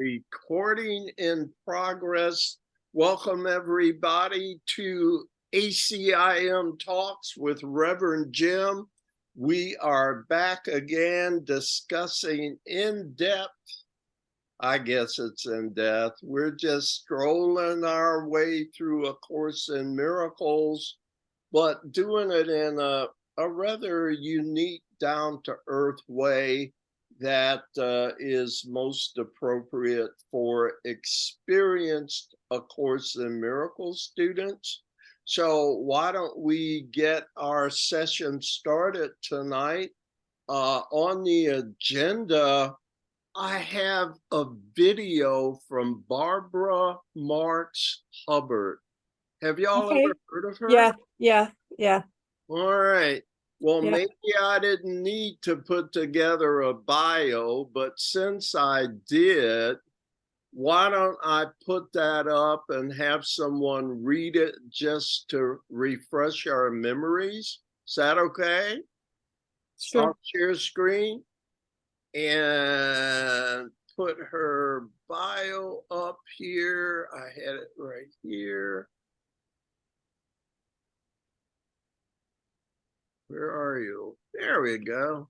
Recording in progress. Welcome everybody to ACIM Talks with Reverend Jim. We are back again discussing in depth. I guess it's in depth. We're just strolling our way through A Course in Miracles, but doing it in a rather unique, down-to-earth way that is most appropriate for experienced A Course in Miracles students. So why don't we get our session started tonight? On the agenda, I have a video from Barbara Marx Hubbard. Have y'all ever heard of her? Yeah. All right. Well, Yeah. maybe I didn't need to put together a bio, but since I did, why don't I put that up and have someone read it just to refresh our memories? Is that okay? Sure. I'll share screen and put her bio up here. I had it right here. Where are you? There we go.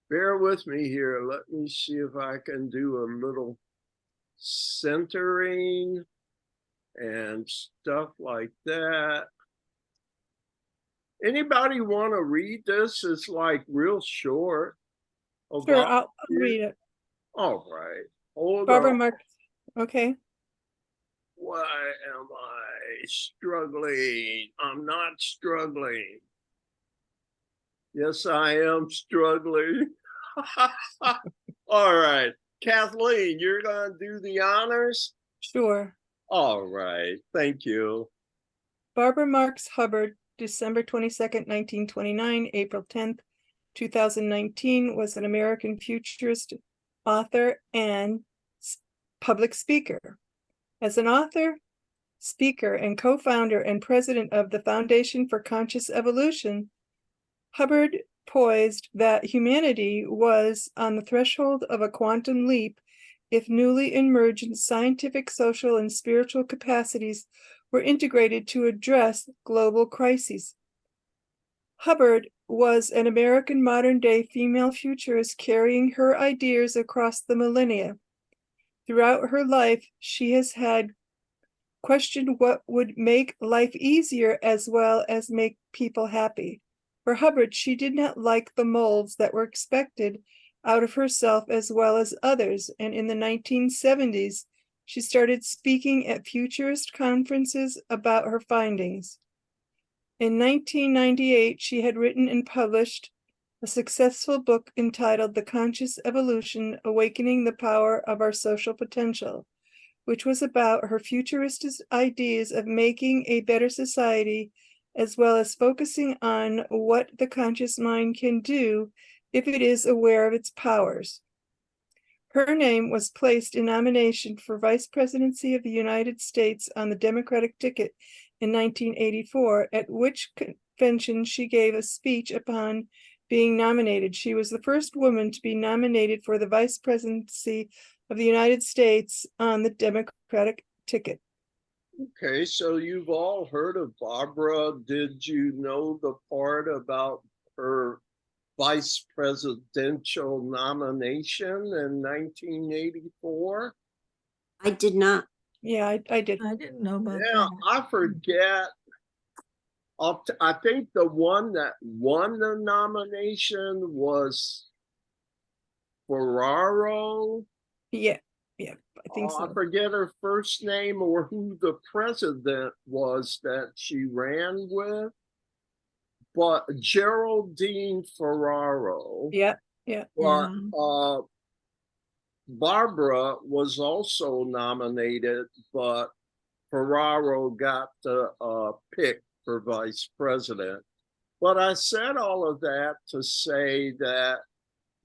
Bear with me here. Let me see if I can do a little centering and stuff like that. Anybody want to read this? It's like real short. Sure, I'll read it. All right. Hold Barbara on. Marx. Okay. Why am I struggling? I'm not struggling. Yes, I am struggling. All right. Kathleen, you're going to do the honors? Sure. All right. Thank you. Barbara Marx Hubbard, December 22nd, 1929, April 10th, 2019, was an American futurist, author, and public speaker. As an author, speaker, and co-founder and president of the Foundation for Conscious Evolution, Hubbard poised that humanity was on the threshold of a quantum leap if newly emergent scientific, social, and spiritual capacities were integrated to address global crises. Hubbard was an American modern-day female futurist carrying her ideas across the millennia. Throughout her life, she has had questioned what would make life easier as well as make people happy. For Hubbard, she did not like the molds that were expected out of herself as well as others, and in the 1970s, she started speaking at futurist conferences about her findings. In 1998, she had written and published a successful book entitled The Conscious Evolution: Awakening the Power of Our Social Potential, which was about her futurist ideas of making a better society, as well as focusing on what the conscious mind can do if it is aware of its powers. Her name was placed in nomination for Vice Presidency of the United States on the Democratic ticket in 1984, at which convention she gave a speech upon being nominated. She was the first woman to be nominated for the Vice Presidency of the United States on the Democratic ticket. Okay, so you've all heard of Barbara. Did you know the part about her vice presidential nomination in 1984? I did not. Yeah, I did. I didn't know about Yeah, that. I forget. I think the one that won the nomination was Ferraro. Yeah, I think so. I forget her first name or who the president was that she ran with, but Geraldine Ferraro. Yeah. But Barbara was also nominated, but Ferraro got the pick for vice president. But I said all of that to say that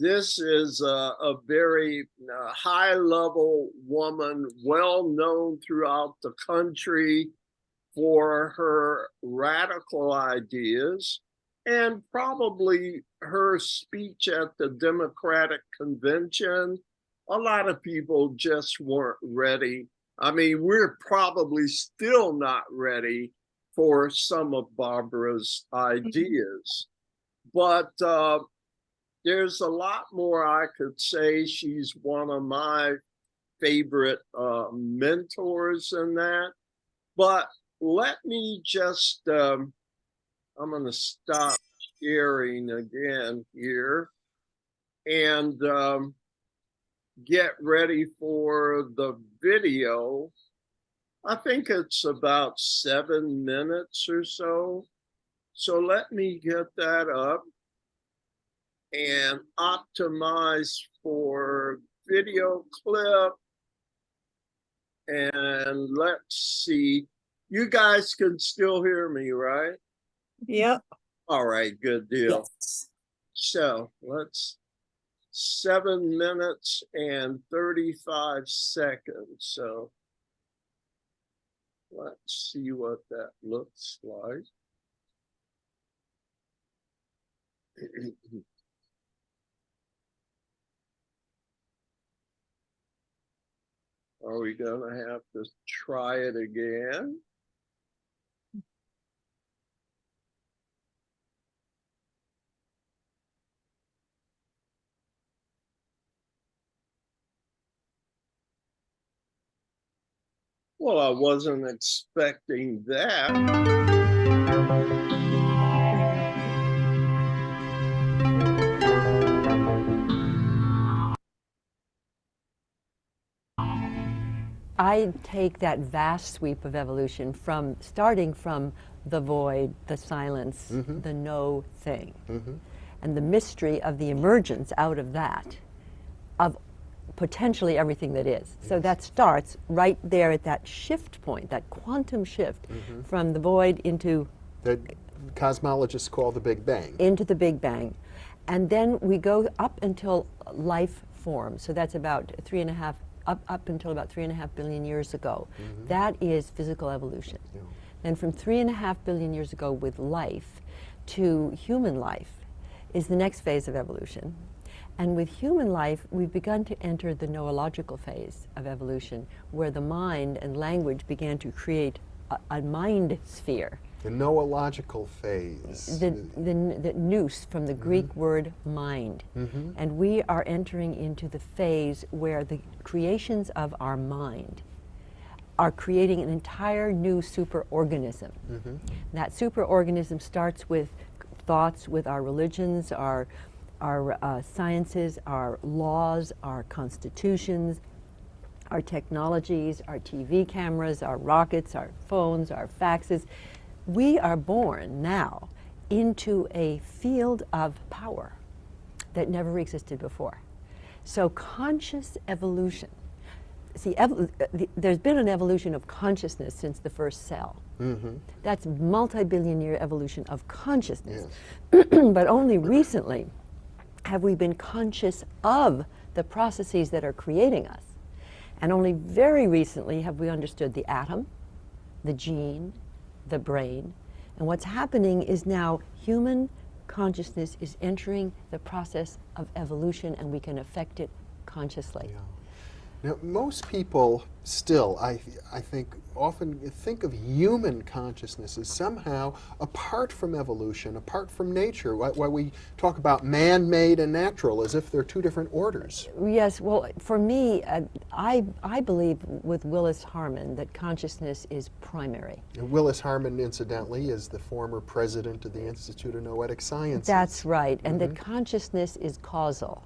this is a very high-level woman, well known throughout the country for her radical ideas, and probably her speech at the Democratic convention a lot of people just weren't ready. I mean, we're probably still not ready for some of Barbara's ideas, but there's a lot more I could say. She's one of my favorite mentors in that. But let me just, I'm going to stop sharing again here and get ready for the video. I think it's about 7 minutes or so. So let me get that up and optimize for video clip. And let's see, you guys can still hear me, right? Yep. All right, good deal. Yes. So let's 7 minutes and 35 seconds. So let's see what that looks like. Are we gonna have to try it again? Well, I wasn't expecting that. I take that vast sweep of evolution from starting from the void, the silence, the no thing, and the mystery of the emergence out of that of potentially everything that is. So that starts right there at that shift point, that quantum shift from the void into That cosmologists call the Big Bang. into the Big Bang. And then we go up until life forms. So that's about up until about 3.5 billion years ago. That is physical evolution. Yeah. Then from 3.5 billion years ago with life to human life is the next phase of evolution. And with human life, we've begun to enter the noological phase of evolution, where the mind and language began to create a mind sphere. The noological phase. The nous from the Greek word mind. And we are entering into the phase where the creations of our mind are creating an entire new superorganism. That superorganism starts with thoughts, with our religions, our sciences, our laws, our constitutions, our technologies, our TV cameras, our rockets, our phones, our faxes. We are born now into a field of power that never existed before. So conscious evolution. See, there's been an evolution of consciousness since the first cell. That's multi-billion year evolution of consciousness. Yes. But only recently have we been conscious of the processes that are creating us. And only very recently have we understood the atom, the gene, the brain. And what's happening is now human consciousness is entering the process of evolution, and we can affect it consciously. Yeah. Now, most people still, I think, often think of human consciousness as somehow apart from evolution, apart from nature. Why we talk about man-made and natural as if they're two different orders. Yes, well, for me, I believe with Willis Harman that consciousness is primary. And Willis Harman, incidentally, is the former president of the Institute of Noetic Sciences. That's right, and that consciousness is causal,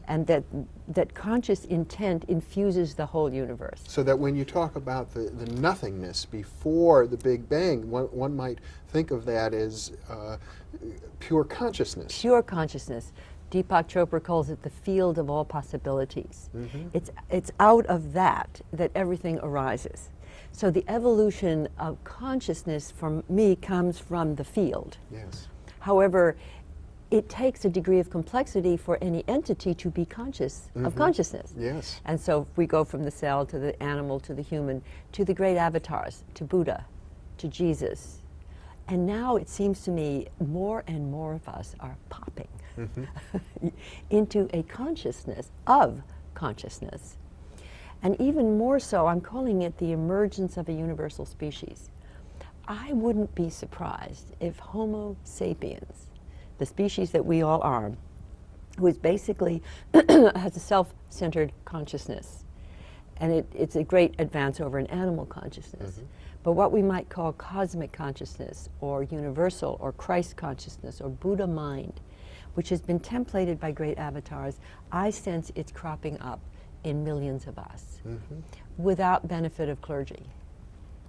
and that conscious intent infuses the whole universe. So that when you talk about the nothingness before the Big Bang, one might think of that as pure consciousness. Pure consciousness. Deepak Chopra calls it the field of all possibilities. It's out of that everything arises. So the evolution of consciousness, for me, comes from the field. Yes. However, it takes a degree of complexity for any entity to be conscious of consciousness. Yes. And so we go from the cell to the animal to the human to the great avatars, to Buddha, to Jesus. And now it seems to me more and more of us are popping into a consciousness of consciousness. And even more so, I'm calling it the emergence of a universal species. I wouldn't be surprised if Homo sapiens, the species that we all are, who is basically has a self-centered consciousness, and it's a great advance over an animal consciousness. But what we might call cosmic consciousness, or universal, or Christ consciousness, or Buddha mind, which has been templated by great avatars, I sense it's cropping up in millions of us without benefit of clergy.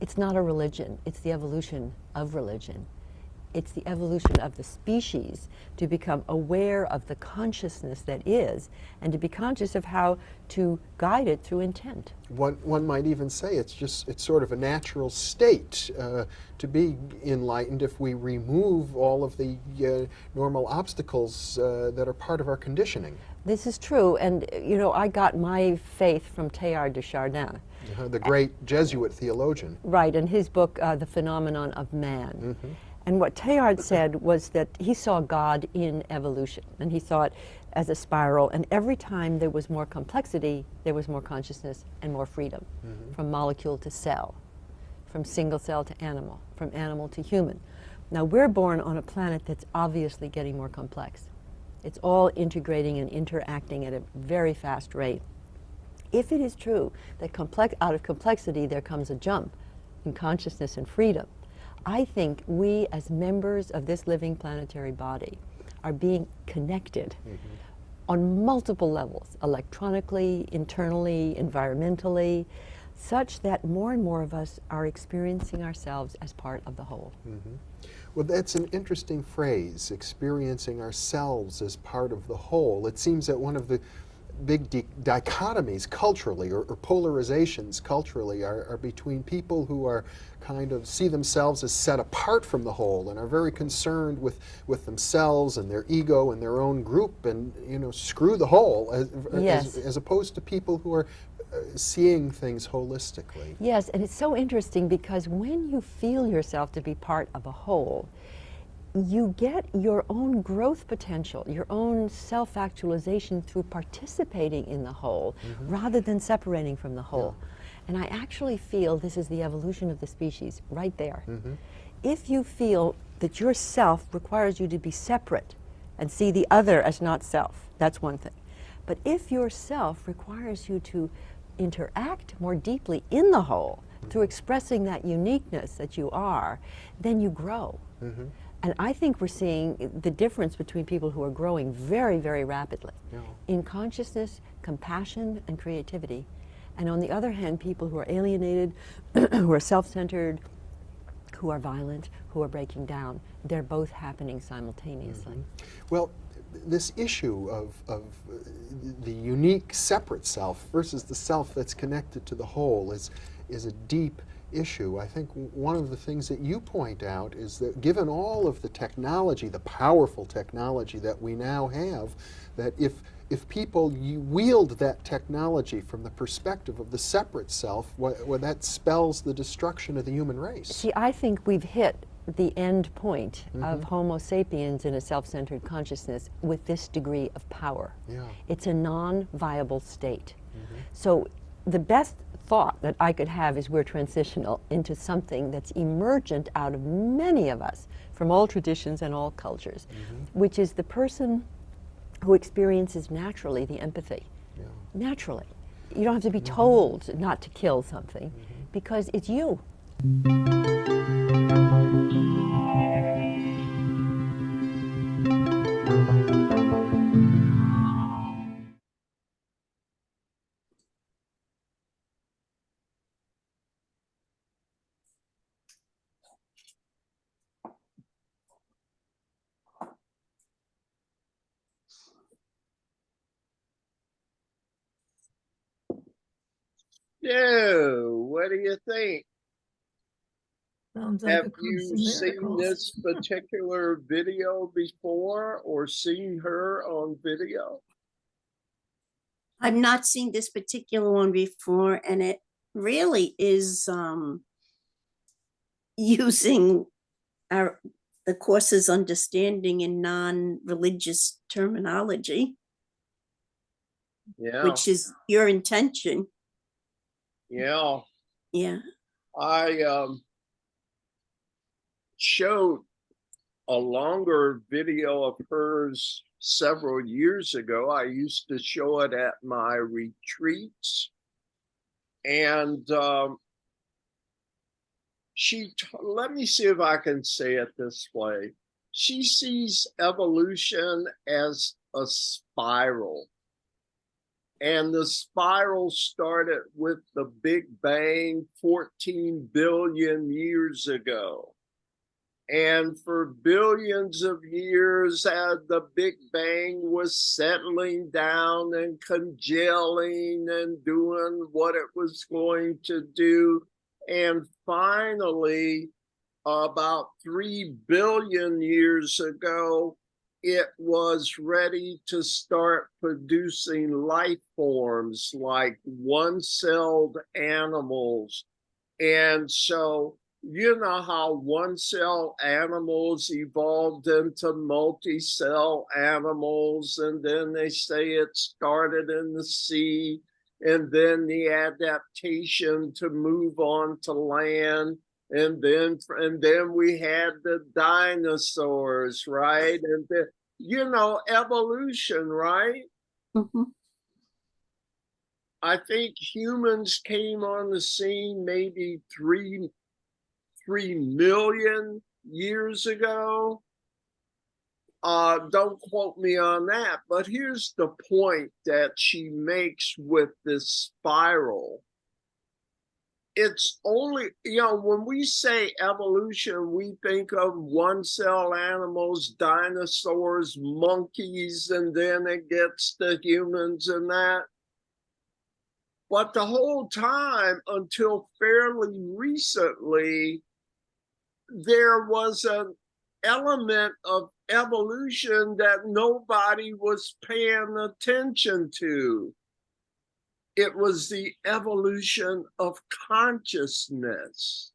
It's not a religion, it's the evolution of religion. It's the evolution of the species to become aware of the consciousness that is, and to be conscious of how to guide it through intent. One might even say it's sort of a natural state to be enlightened if we remove all of the normal obstacles that are part of our conditioning. This is true, and you know, I got my faith from Teilhard de Chardin. The great Jesuit theologian. Right, in his book, The Phenomenon of Man. And what Teilhard said was that he saw God in evolution, and he saw it as a spiral, and every time there was more complexity, there was more consciousness and more freedom, from molecule to cell, from single cell to animal, from animal to human. Now, we're born on a planet that's obviously getting more complex. It's all integrating and interacting at a very fast rate. If it is true that out of complexity there comes a jump in consciousness and freedom, I think we as members of this living planetary body are being connected on multiple levels, electronically, internally, environmentally, such that more and more of us are experiencing ourselves as part of the whole. Well, that's an interesting phrase, experiencing ourselves as part of the whole. It seems that one of the big dichotomies culturally, or polarizations culturally, are between people who are kind of see themselves as set apart from the whole and are very concerned with themselves and their ego and their own group, and screw the whole, as opposed to people who are seeing things holistically. Yes, and it's so interesting because when you feel yourself to be part of a whole, you get your own growth potential, your own self-actualization through participating in the whole rather than separating from the whole. And I actually feel this is the evolution of the species right there. If you feel that your self requires you to be separate and see the other as not self, that's one thing. But if your self requires you to interact more deeply in the whole through expressing that uniqueness that you are, then you grow. And I think we're seeing the difference between people who are growing very, very rapidly in consciousness, compassion, and creativity. And on the other hand, people who are alienated, who are self-centered, who are violent, who are breaking down, they're both happening simultaneously. Well, this issue of the unique separate self versus the self that's connected to the whole is a deep issue. I think one of the things that you point out is that given all of the technology, the powerful technology that we now have, that if people wield that technology from the perspective of the separate self, well, that spells the destruction of the human race. See, I think we've hit the end point of Homo sapiens in a self-centered consciousness with this degree of power. It's a non-viable state. So the best thought that I could have is we're transitional into something that's emergent out of many of us from all traditions and all cultures, which is the person who experiences naturally the empathy. Naturally. You don't have to be told not to kill something because it's you. So, what do you think? Sounds like Have a Course you in seen Miracles. this particular video before or seen her on video? I've not seen this particular one before, and it really is using the Course's understanding in non-religious terminology. Yeah. which is your intention. Yeah. Yeah. I showed a longer video of hers several years ago. I used to show it at my retreats. And let me see if I can say it this way. She sees evolution as a spiral. And the spiral started with the Big Bang 14 billion years ago. And for billions of years, as the Big Bang was settling down and congealing and doing what it was going to do. And finally, about 3 billion years ago, it was ready to start producing life forms like one-celled animals. And so, you know how one-cell animals evolved into multi-cell animals, and then they say it started in the sea, and then the adaptation to move on to land. And then we had the dinosaurs, right? And then, you know, evolution, right? Mm-hmm. I think humans came on the scene maybe 3 million years ago. Don't quote me on that, but here's the point that she makes with this spiral. It's only, you know, when we say evolution, we think of one-cell animals, dinosaurs, monkeys, and then it gets to humans and that. But the whole time, until fairly recently, there was an element of evolution that nobody was paying attention to. It was the evolution of consciousness.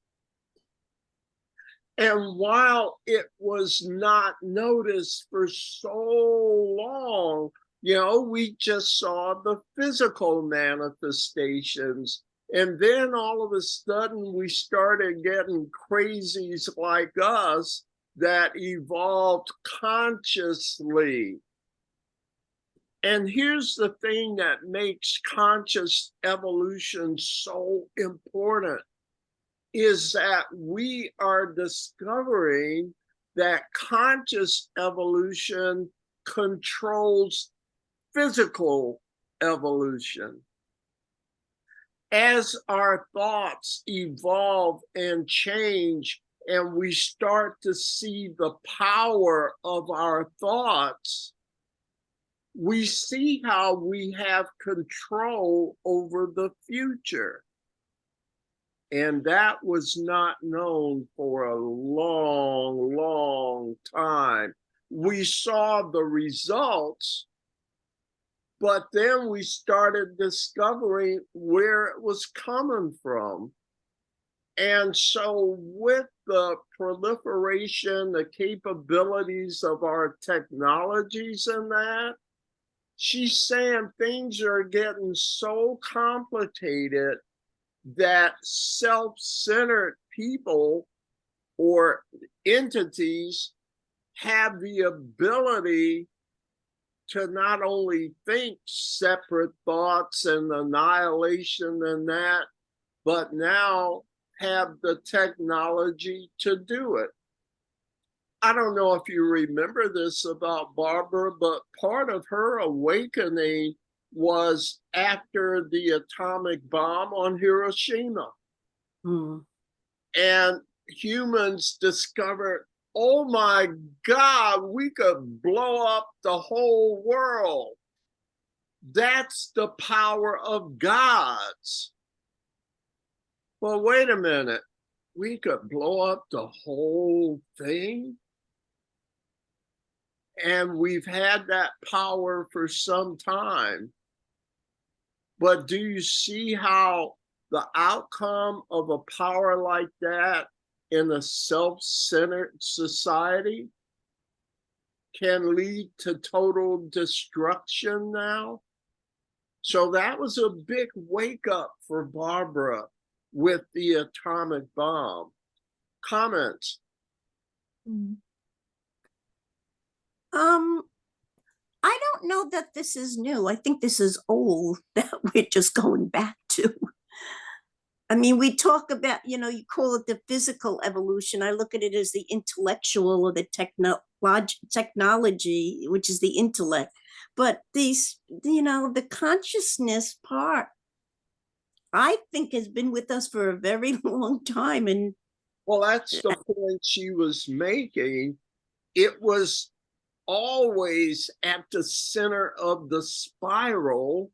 And while it was not noticed for so long, you know, we just saw the physical manifestations. And then all of a sudden, we started getting crazies like us that evolved consciously. And here's the thing that makes conscious evolution so important, is that we are discovering that conscious evolution controls physical evolution. As our thoughts evolve and change, and we start to see the power of our thoughts, we see how we have control over the future. And that was not known for a long, long time. We saw the results, but then we started discovering where it was coming from. And so with the proliferation, the capabilities of our technologies and that, she's saying things are getting so complicated that self-centered people or entities have the ability to not only think separate thoughts and annihilation and that, but now have the technology to do it. I don't know if you remember this about Barbara, but part of her awakening was after the atomic bomb on Hiroshima. And humans discovered, oh my God, we could blow up the whole world. That's the power of gods. Well, wait a minute. We could blow up the whole thing? And we've had that power for some time. But do you see how the outcome of a power like that in a self-centered society can lead to total destruction now? So that was a big wake up for Barbara with the atomic bomb. Comments? Mm. I don't know that this is new. I think this is old that we're just going back to. I mean, we talk about, you call it the physical evolution. I look at it as the intellectual or the technology, which is the intellect. But these, the consciousness part, I think has been with us for a very long time. And Well, that's the point she was making. It was always at the center of the spiral,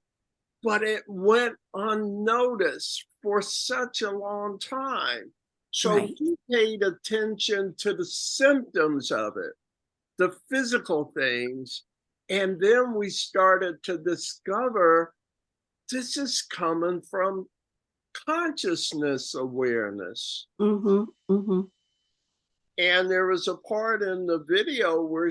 but it went unnoticed for such a long time. So Right. we paid attention to the symptoms of it, the physical things, and then we started to discover this is coming from consciousness awareness. mm-hmm, mm-hmm. And there was a part in the video where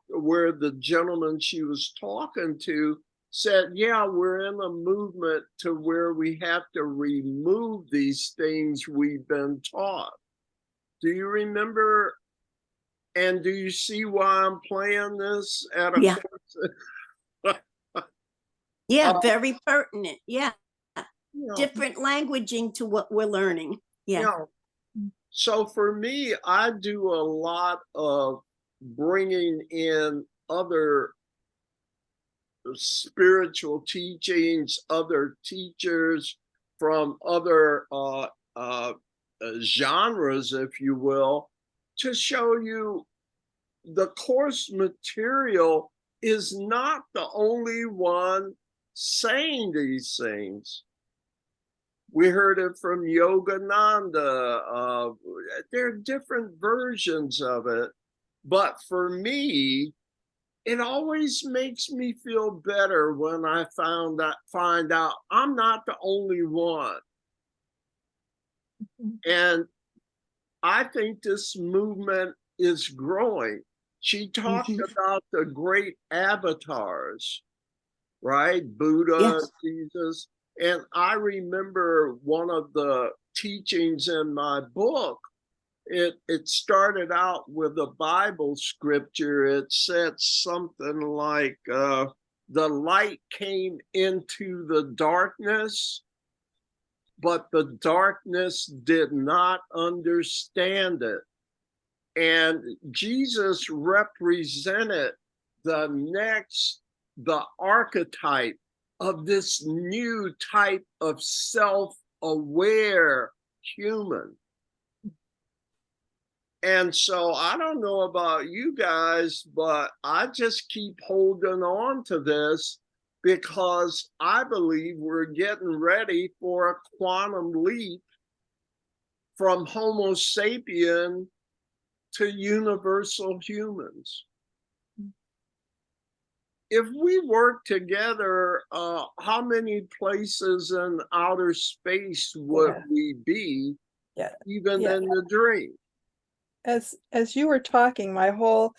where the gentleman she was talking to said, yeah, we're in a movement to where we have to remove these things we've been taught. Do you remember? And do you see why I'm playing this at a Yeah. course? Yeah, very pertinent. Yeah. You know, Different languaging to what we're learning. Yeah. you know, so for me, I do a lot of bringing in other spiritual teachings, other teachers from other genres, if you will, to show you the course material is not the only one saying these things. We heard it from Yogananda. There are different versions of it. But for me, it always makes me feel better when I find out I'm not the only one. And I think this movement is growing. She talked about the great avatars, right? Buddha, Yes. Jesus. And I remember one of the teachings in my book, it started out with a Bible scripture. It said something like, the light came into the darkness, but the darkness did not understand it. And Jesus represented the archetype of this new type of self-aware human. And so I don't know about you guys, but I just keep holding on to this because I believe we're getting ready for a quantum leap from Homo sapien to universal humans. If we work together, how many places in outer space would we be, even in the dream? As you were talking, my whole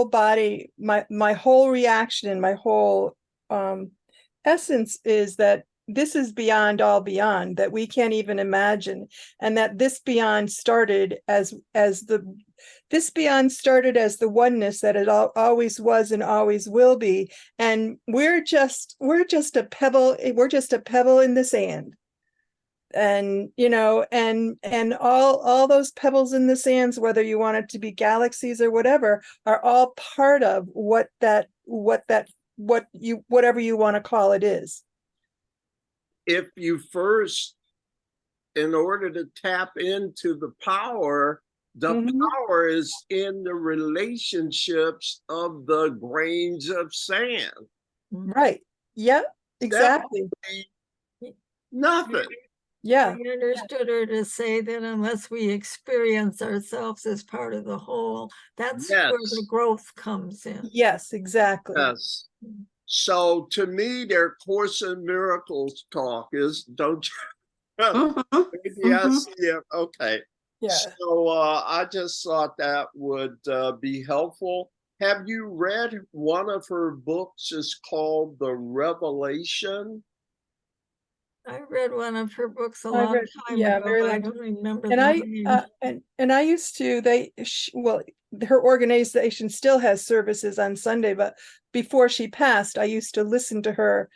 body, my whole reaction and my whole essence is that this is beyond all beyond, that we can't even imagine, and that this beyond started as the oneness that it always was and always will be, and we're just a pebble in the sand. And and all those pebbles in the sands, whether you want it to be galaxies or whatever, are all part of whatever you want to call it is. If you first, in order to tap into the power, the power is in the relationships of the grains of sand. Right. Yeah, exactly. Nothing. Yeah. I understood her to say that unless we experience ourselves as part of the whole, that's where the growth comes in. Yes, exactly. Yes. So to me, their Course in Miracles talk is, don't you? Maybe I see it. Okay. Yeah. So I just thought that would be helpful. Have you read one of her books? It's called The Revelation. I read one of her books a I long read, time yeah, ago. very I long don't remember And the I name. and I used to well, her organization still has services on Sunday, but before she passed, I used to listen to her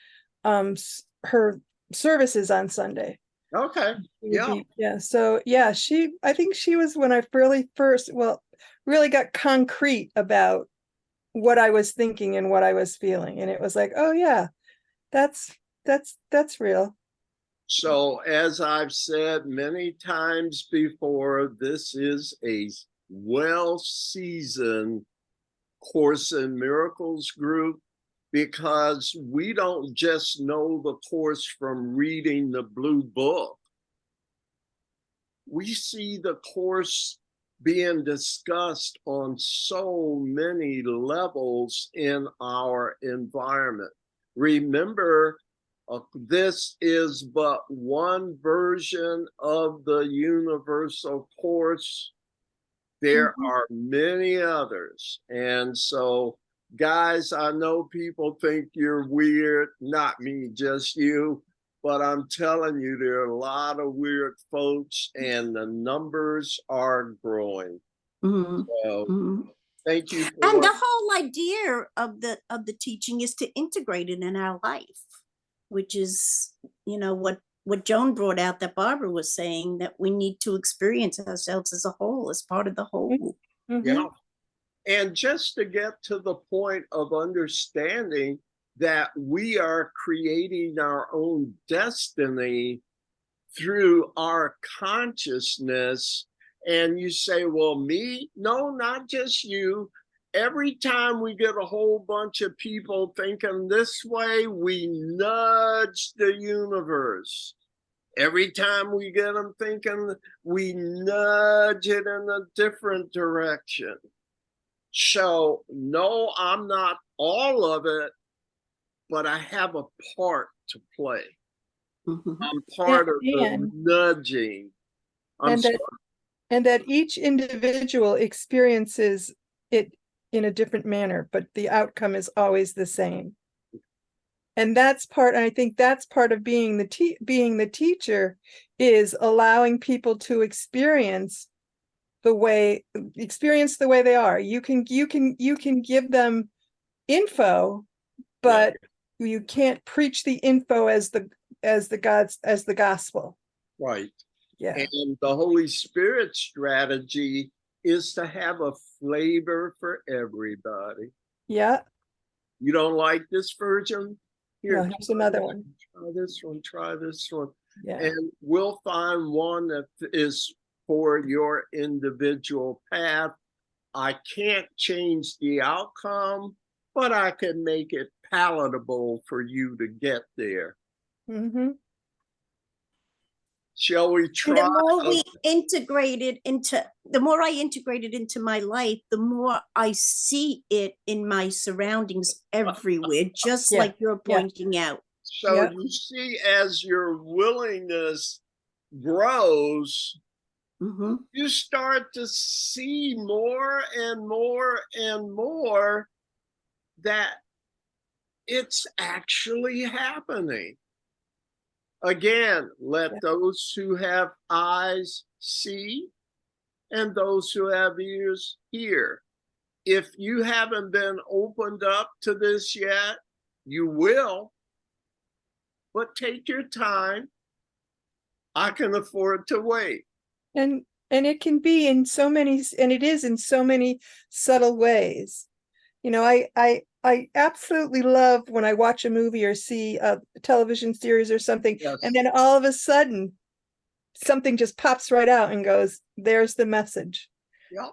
her services on Sunday. Okay. Yeah. So yeah, I think she was when I really got concrete about what I was thinking and what I was feeling, and it was like, oh yeah, that's that's real. So, as I've said many times before, this is a well-seasoned Course in Miracles group, because we don't just know the Course from reading the blue book. We see the Course being discussed on so many levels in our environment. Remember, this is but one version of the Universal Course. There are many others. And so, guys, I know people think you're weird, not me, just you. But I'm telling you, there are a lot of weird folks, and the numbers are growing. So, thank you for And the whole idea of the teaching is to integrate it in our life, which is, you know, what Joan brought out that Barbara was saying, that we need to experience ourselves as a whole, as part of the whole. Yeah. And just to get to the point of understanding that we are creating our own destiny through our consciousness. And you say, well, me? No, not just you. Every time we get a whole bunch of people thinking this way, we nudge the universe. Every time we get them thinking, we nudge it in a different direction. So, no, I'm not all of it, but I have a part to play. I'm part of the nudging. And that each individual experiences it in a different manner, but the outcome is always the same. And I think that's part of being the teacher, is allowing people to experience the way they are. You can give them info, but you can't preach the info as the gospel. Right. Yeah. And the Holy Spirit strategy is to have a flavor for everybody. Yeah. You don't like this version? Here's another one. Try this one. Yeah. And we'll find one that is for your individual path. I can't change the outcome, but I can make it palatable for you to get there. Shall we try? And the more I integrate it into my life, the more I see it in my surroundings everywhere, just like you're pointing out. So you see, as your willingness grows, you start to see more and more and more that it's actually happening. Again, let those who have eyes see, and those who have ears hear. If you haven't been opened up to this yet, you will, but take your time. I can afford to wait. And it can be in so many, and it is in so many subtle ways. You know, I absolutely love when I watch a movie or see a television series or something, and then all of a sudden something just pops right out and goes, there's the message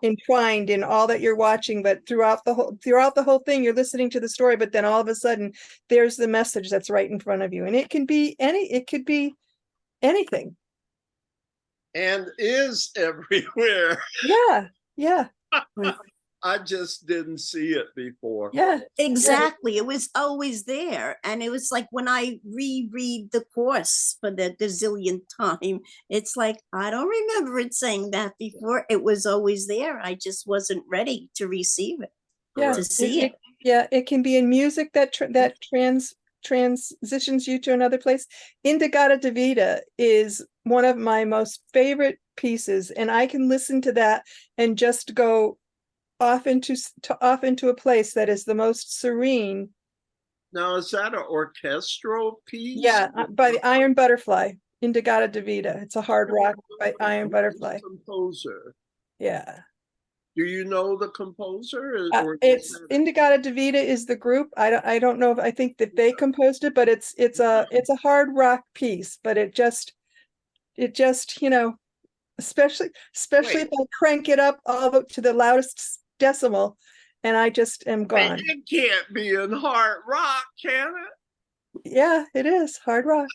entwined in all that you're watching. But throughout the whole thing, you're listening to the story, but then all of a sudden there's the message that's right in front of you. And it could be anything. And is everywhere. Yeah. I just didn't see it before. Yeah, exactly. It was always there. And it was like when I reread the Course for the gazillionth time, it's like, I don't remember it saying that before. It was always there. I just wasn't ready to receive it. Yeah, to see it. yeah, it can be in music that transitions you to another place. Indagata Davida is one of my most favorite pieces, and I can listen to that and just go off into a place that is the most serene. Now, is that an orchestral piece? Yeah, by the Iron Butterfly, Indagata Davida. It's a hard rock by Iron Butterfly. Composer. Yeah. Do you know the composer? It's Indagata Davida is the group. I don't know if I think that they composed it, but it's a hard rock piece, but it just especially if I crank it up all to the loudest decimal, and I just am gone. It can't be in hard rock, can it? Yeah, it is hard rock.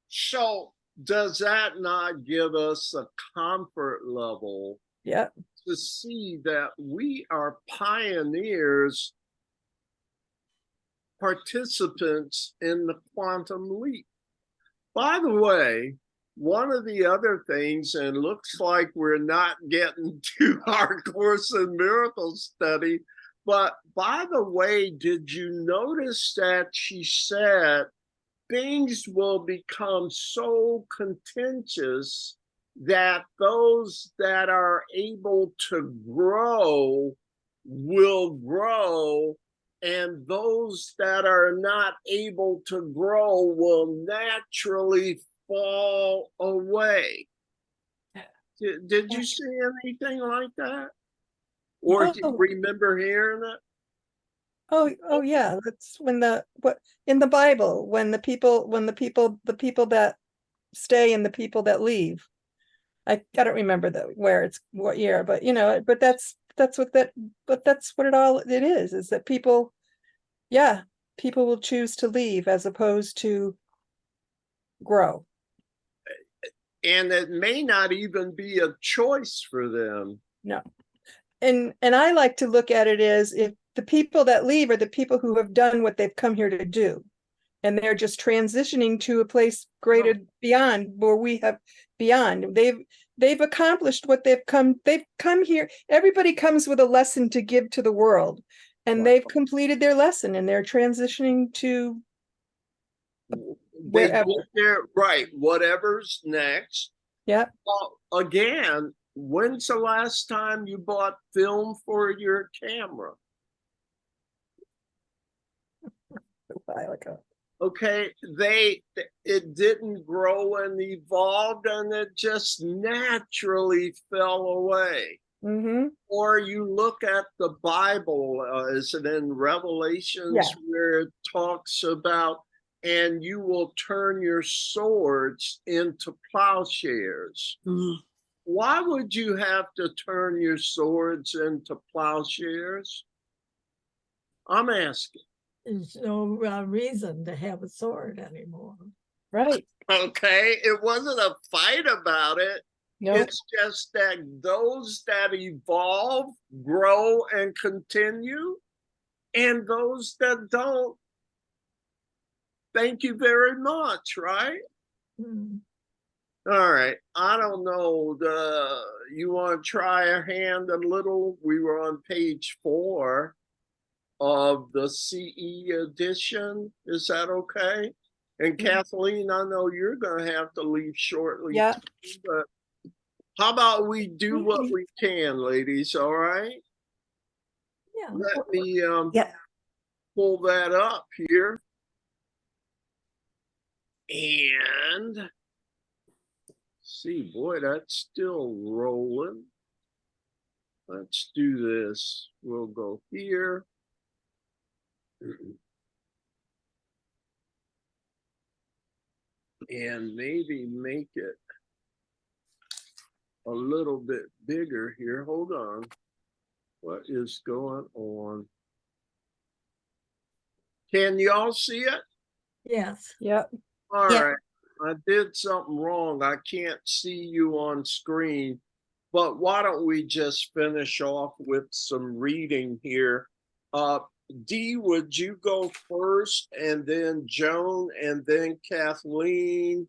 So does that not give us a comfort level? Yeah. To see that we are pioneers, participants in the quantum leap. By the way, one of the other things, and looks like we're not getting to our Course in Miracles study, but by the way, did you notice that she said things will become so contentious that those that are able to grow will grow, and those that are not able to grow will naturally fall away? Did you see anything like that? Or do you remember hearing it? Oh yeah, that's when in the Bible, when the people that stay and the people that leave. I don't remember what year, but that's what it is that people will choose to leave as opposed to grow. And it may not even be a choice for them. No. And I like to look at it as if the people that leave are the people who have done what they've come here to do. And they're just transitioning to a place greater beyond where we have beyond. They've accomplished what they've come here. Everybody comes with a lesson to give to the world, and they've completed their lesson, and they're transitioning to wherever. Right, whatever's next. Yeah. Well, again, when's the last time you bought film for your camera? A while ago. Okay, it didn't grow and evolved, and it just naturally fell away. Mm-hmm. Or you look at the Bible, is it in Revelations, where it talks about, and you will turn your swords into plowshares. Why would you have to turn your swords into plowshares? I'm asking. There's no reason to have a sword anymore. Right. Okay, it wasn't a fight about it. Nope. It's just that those that evolve, grow, and continue, and those that don't, thank you very much, right? All right, I don't know, you want to try a hand a little? We were on page 4 of the CE edition. Is that okay? And Kathleen, I know you're going to have to leave shortly. Yeah. Too, but how about we do what we can, ladies? All right. Yeah. Let me pull that up here. And see, boy, that's still rolling. Let's do this. We'll go here. And maybe make it a little bit bigger here. Hold on. What is going on? Can y'all see it? Yes. Yep. All right. I did something wrong. I can't see you on screen. But why don't we just finish off with some reading here? Dee, would you go first, and then Joan, and then Kathleen,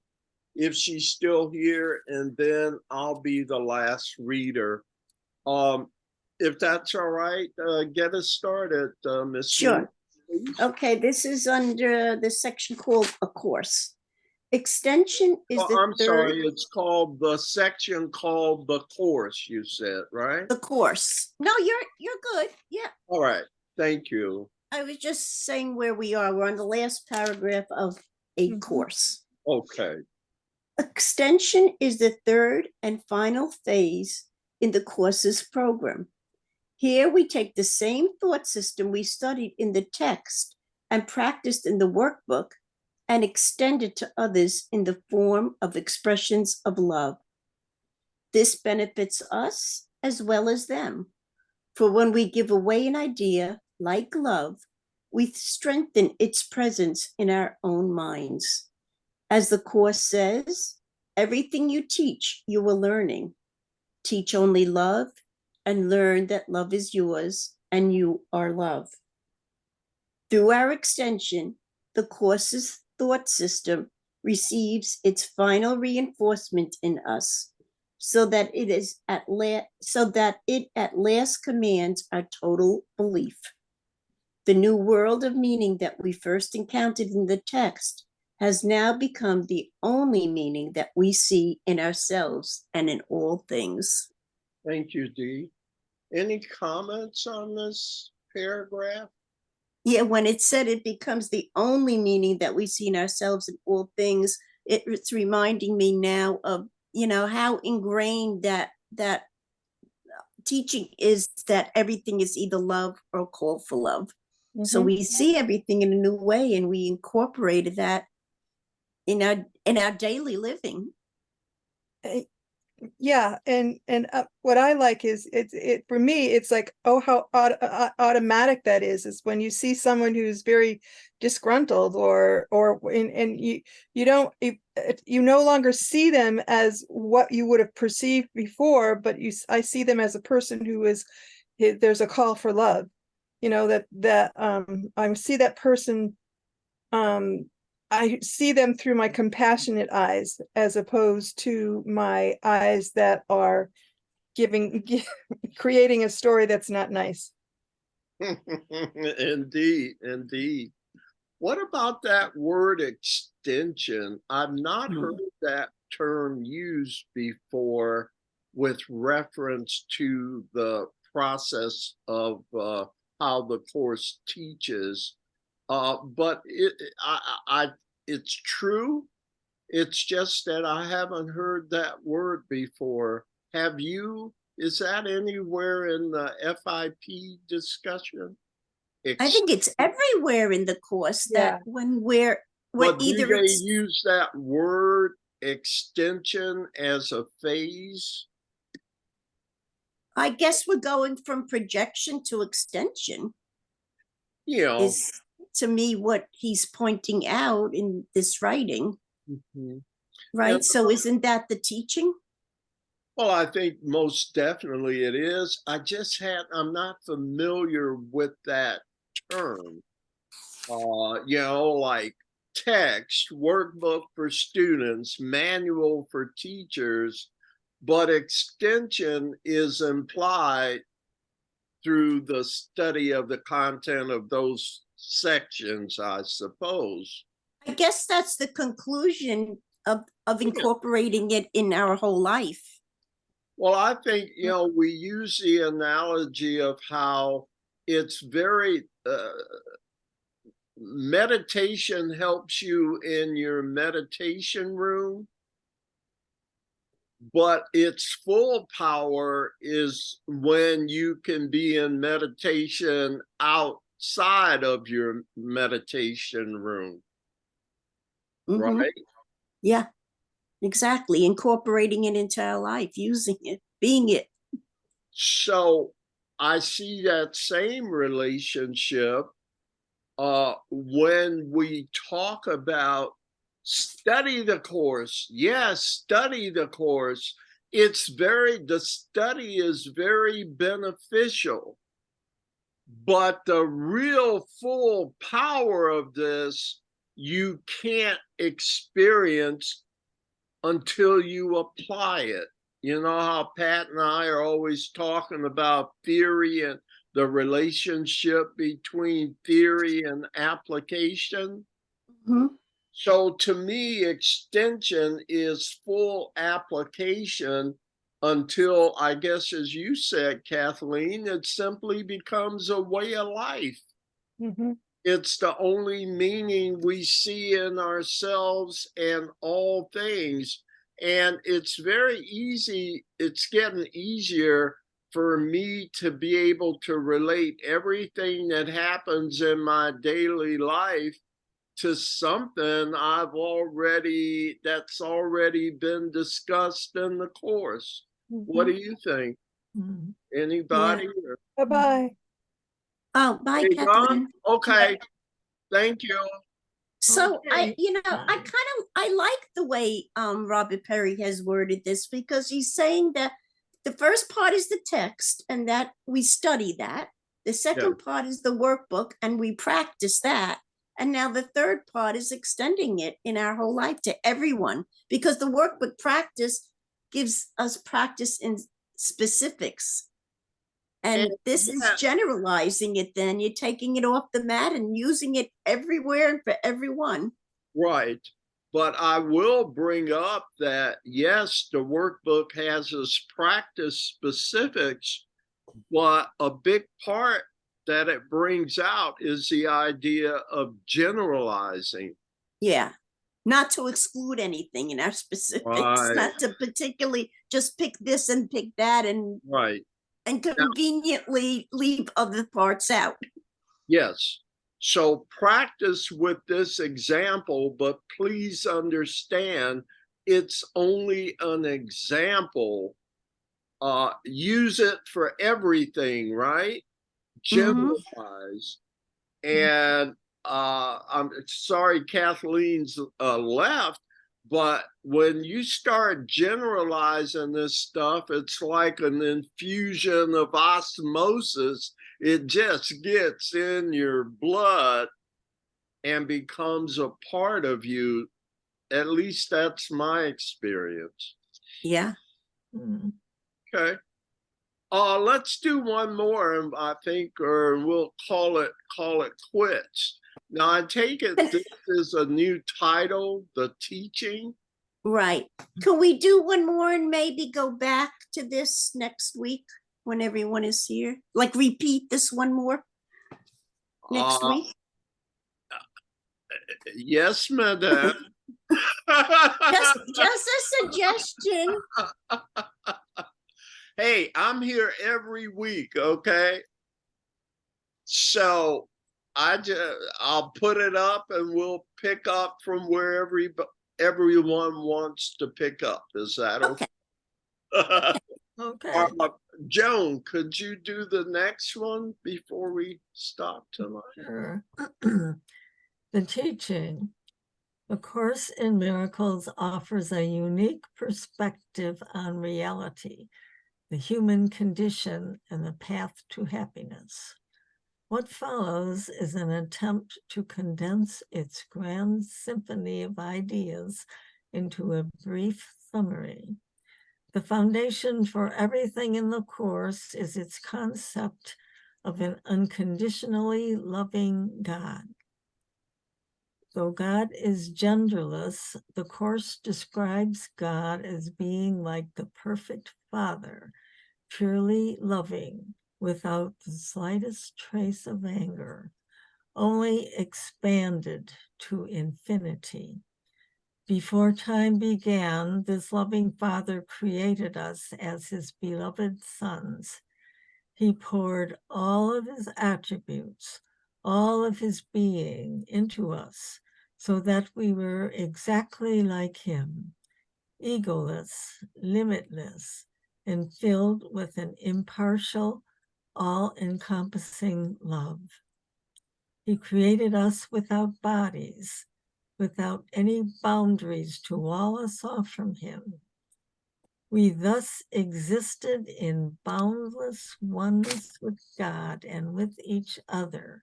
if she's still here, and then I'll be the last reader. If that's all right, get us started, Ms. Sure. Please. Okay, this is under the section called a course. Extension is the I'm third. sorry, it's called the section called the course, you said, right? The course. No, you're good. Yeah. All right, thank you. I was just saying where we are. We're on the last paragraph of a Mhm. course. Okay. Extension is the third and final phase in the course's program. Here we take the same thought system we studied in the text and practiced in the workbook and extend it to others in the form of expressions of love. This benefits us as well as them. For when we give away an idea like love, we strengthen its presence in our own minds. As the Course says, everything you teach, you are learning. Teach only love and learn that love is yours and you are love. Through our extension, the Course's thought system receives its final reinforcement in us, so that it at last commands our total belief. The new world of meaning that we first encountered in the text has now become the only meaning that we see in ourselves and in all things. Thank you, Dee. Any comments on this paragraph? Yeah, when it said it becomes the only meaning that we see in ourselves and all things, it's reminding me now of, how ingrained that teaching is, that everything is either love or call for love. So we see everything in a new way, and we incorporated that in our daily living. Yeah, and what I like is it for me, it's like, oh, how automatic that is when you see someone who's very disgruntled and you don't you no longer see them as what you would have perceived before, but I see them as a person who is, there's a call for love, that I see that person, I see them through my compassionate eyes, as opposed to my eyes that are creating a story that's not nice. Indeed, indeed. What about that word extension? I've not heard that term used before with reference to the process of how the course teaches. But it's true. It's just that I haven't heard that word before. Have you? Is that anywhere in the FIP discussion? I think it's everywhere in the course that when we're But either do they use that word extension as a phase? I guess we're going from projection to extension. Is to me what he's pointing out in this writing. Right? And so isn't that the teaching? Well, I think most definitely it is. I'm not familiar with that term. Like text, workbook for students, manual for teachers, but extension is implied through the study of the content of those sections, I suppose. I guess that's the conclusion of incorporating it in our whole life. Well, I think, we use the analogy of how it's very, meditation helps you in your meditation room, but its full power is when you can be in meditation outside of your meditation room. Right? Yeah, exactly. Incorporating it into our life, using it, being it. So I see that same relationship when we talk about study the course. Yes, study the course. The study is very beneficial, but the real full power of this you can't experience until you apply it. You know how Pat and I are always talking about theory and the relationship between theory and application? Mhm. So to me, extension is full application until, I guess, as you said, Kathleen, it simply becomes a way of life. Mhm. It's the only meaning we see in ourselves and all things. And it's very easy, it's getting easier for me to be able to relate everything that happens in my daily life to something that's already been discussed in the course. What do you think? Mhm. Anybody? Bye-bye. Oh, bye, Hey, Don? Kathleen. Okay, thank you. So Okay, I I like the way Robert Perry has worded this, because he's saying that the first part is the text and that we study that. The second part is the workbook and we practice that. And now the third part is extending it in our whole life to everyone, because the workbook practice gives us practice in specifics. And this is Yeah, generalizing it, then you're taking it off the mat and using it everywhere and for everyone. right. But I will bring up that, yes, the workbook has its practice specifics, but a big part that it brings out is the idea of generalizing. Yeah. Not to exclude anything in our specifics, Right, not to particularly just pick this and pick that right. and Now, conveniently leave other parts out. yes. So practice with this example, but please understand it's only an example. Use it for everything, right? Mm-hmm. Generalize. And I'm sorry Kathleen's left, but when you start generalizing this stuff, it's like an infusion of osmosis. It just gets in your blood and becomes a part of you. At least that's my experience. Yeah. Mhm. Okay. Let's do one more, and I think, or we'll call it quits. Now, I take it this is a new title, The Teaching. Right. Can we do one more and maybe go back to this next week when everyone is here? Like repeat this one more next week? Yes, madam. Just a suggestion. Hey, I'm here every week, okay? So I'll put it up and we'll pick up from where everyone wants to pick up. Is that okay? Okay. Joan, could you do the next one before we stop tonight? Sure. The teaching. A Course in Miracles offers a unique perspective on reality, the human condition, and the path to happiness. What follows is an attempt to condense its grand symphony of ideas into a brief summary. The foundation for everything in the Course is its concept of an unconditionally loving God. Though God is genderless, the Course describes God as being like the perfect Father, purely loving, without the slightest trace of anger, only expanded to infinity. Before time began, this loving Father created us as his beloved sons. He poured all of his attributes, all of his being into us so that we were exactly like him, egoless, limitless, and filled with an impartial, all-encompassing love. He created us without bodies, without any boundaries to wall us off from him. We thus existed in boundless oneness with God and with each other,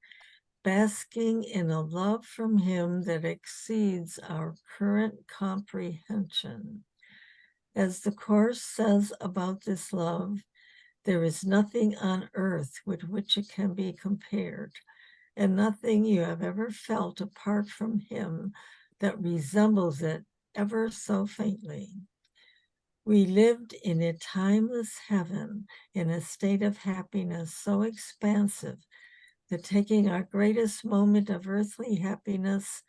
basking in a love from him that exceeds our current comprehension. As the Course says about this love, there is nothing on earth with which it can be compared, and nothing you have ever felt apart from him that resembles it ever so faintly. We lived in a timeless heaven, in a state of happiness so expansive that taking our greatest moment of earthly happiness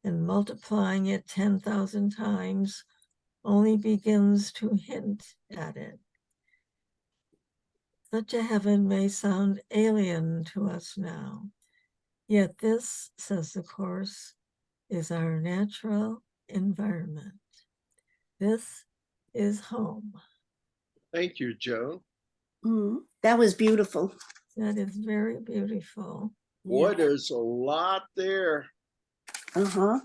and multiplying it 10,000 times only begins to hint at it. Such a heaven may sound alien to us now, yet this, says the Course, is our natural environment. This is home. Thank you, Joe. That was beautiful. That is very beautiful. Boy, there's a lot there. Uh-huh.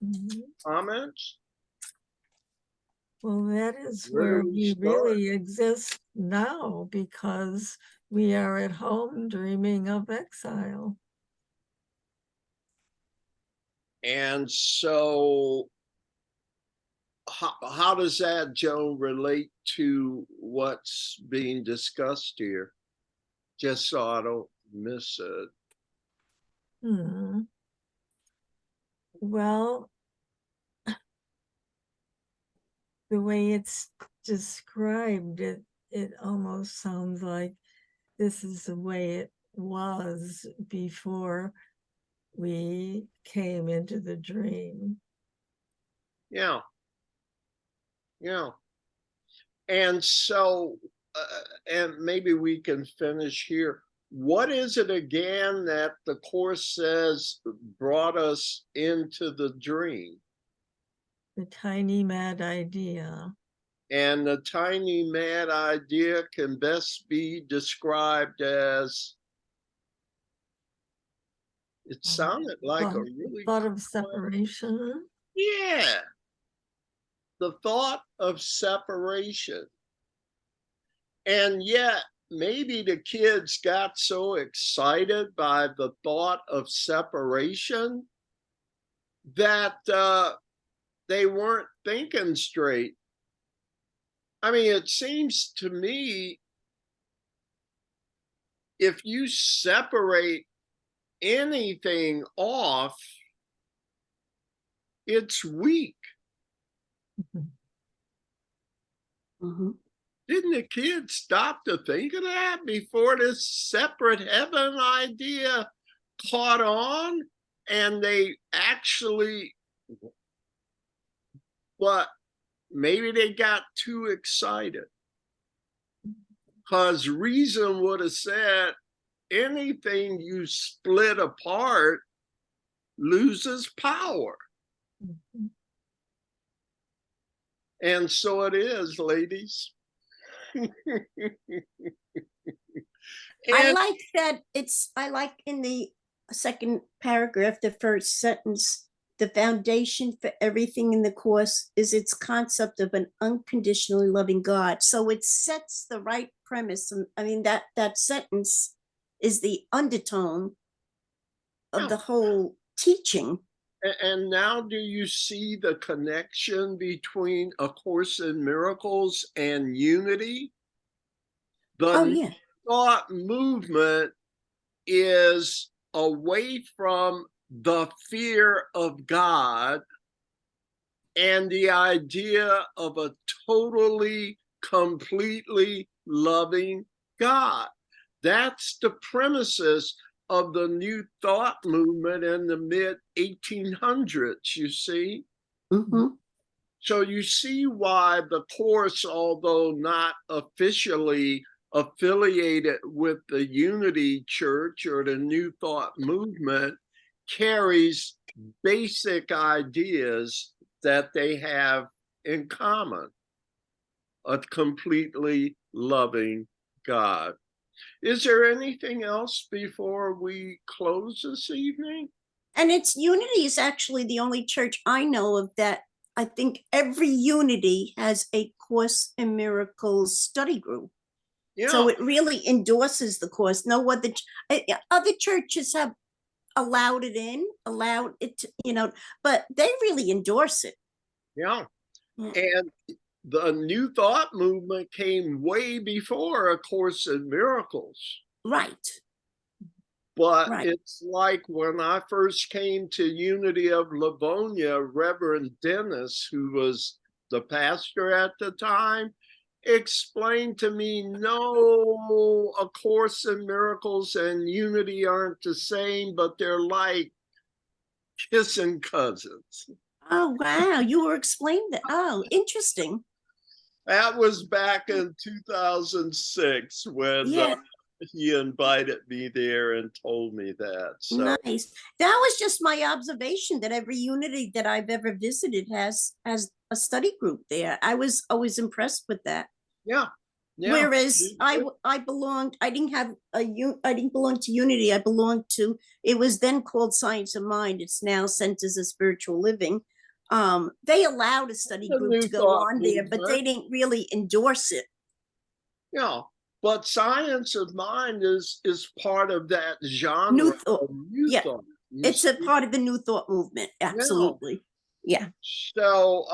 Mhm. Comments? Well, that is Where where do we we start? really exist now, because we are at home dreaming of exile. And so how does that, Joe, relate to what's being discussed here? Just so I don't miss it. Well, the way it's described, it almost sounds like this is the way it was before we came into the dream. Yeah. Yeah. And so, and maybe we can finish here. What is it again that the Course says brought us into the dream? The tiny mad idea. And the tiny mad idea can best be described as, it sounded like a really thought of separation. Yeah, the thought of separation. And yet, maybe the kids got so excited by the thought of separation that they weren't thinking straight. I mean, it seems to me if you separate anything off, it's weak. Mm-hmm. Didn't the kids stop to think of that before this separate heaven idea caught on? And they actually, but maybe they got too excited. Because reason would have said anything you split apart loses power. Mhm. And so it is, ladies. I like that I like in the second paragraph, the first sentence, the foundation for everything in the Course is its concept of an unconditionally loving God. So it sets the right premise. I mean, that sentence is the undertone of the whole teaching. And now do you see the connection between A Course in Miracles and unity? The thought movement is away from the fear of God and the idea of a totally, completely loving God. That's the premises of the New Thought movement in the mid 1800s, you see? Mm-hmm. So you see why the Course, although not officially affiliated with the Unity Church or the New Thought movement, carries basic ideas that they have in common: a completely loving God. Is there anything else before we close this evening? And Unity is actually the only church I know of that I think every Unity has a Course in Miracles study group. Yeah. So it really endorses the Course. No other churches have allowed it to, but they really endorse it. Yeah. And the New Thought movement came way before A Course in Miracles. Right. But Right. it's like when I first came to Unity of Livonia, Reverend Dennis, who was the pastor at the time, explained to me, no, A Course in Miracles and Unity aren't the same, but they're like kissing cousins. Oh, wow. You were explaining that. Oh, interesting. That was back in 2006 when Yeah. he invited me there and told me that. So Nice. That was just my observation that every Unity that I've ever visited has a study group there. I was always impressed with that. yeah. Whereas I belonged, I didn't belong to Unity. I belonged to, it was then called Science of Mind. It's now Centers of Spiritual Living. They allowed a study The group New to go Thought on there, but they movement. didn't really endorse it. Yeah, but Science of Mind is part of that genre. New Thought. Of New Yeah. Thought. It's a part of the New Thought movement. Absolutely. Yeah. So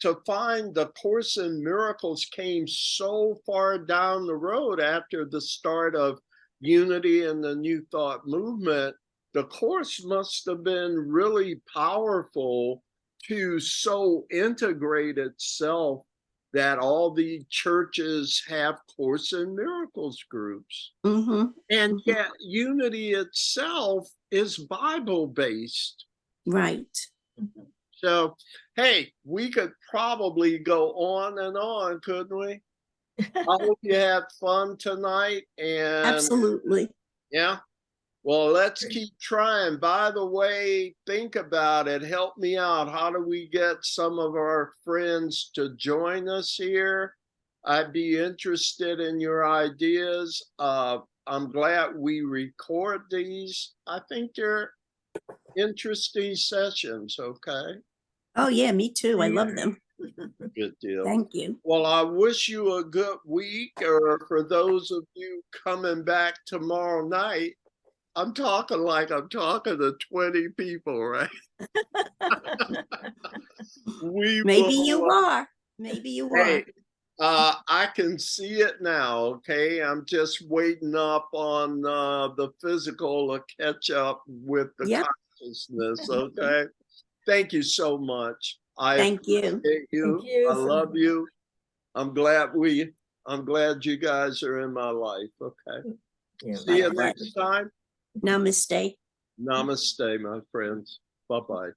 to find the Course in Miracles came so far down the road after the start of Unity and the New Thought movement, the Course must have been really powerful to so integrate itself that all the churches have Course in Miracles groups. Mm-hmm. And Mhm. yet Unity itself is Bible-based. Right. So, hey, we could probably go on and on, couldn't we? I hope you had fun tonight. And Absolutely. yeah, well, let's keep trying. By the way, think about it. Help me out. How do we get some of our friends to join us here? I'd be interested in your ideas. I'm glad we record these. I think they're interesting sessions. Okay. Oh, yeah, me too. I love them. Good deal. Thank you. Well, I wish you a good week, or for those of you coming back tomorrow night, I'm talking like I'm talking to 20 people, right? We Maybe you will, are. Maybe you hey, are. I can see it now, okay? I'm just waiting up on the physical to catch up with the Yep. consciousness, okay? Thank you so much. I Thank you. appreciate you. Thank you I so love much. you. I'm glad you guys are in my life. Okay. Yeah, See you Likewise. next time. Namaste. Namaste, my friends. Bye-bye.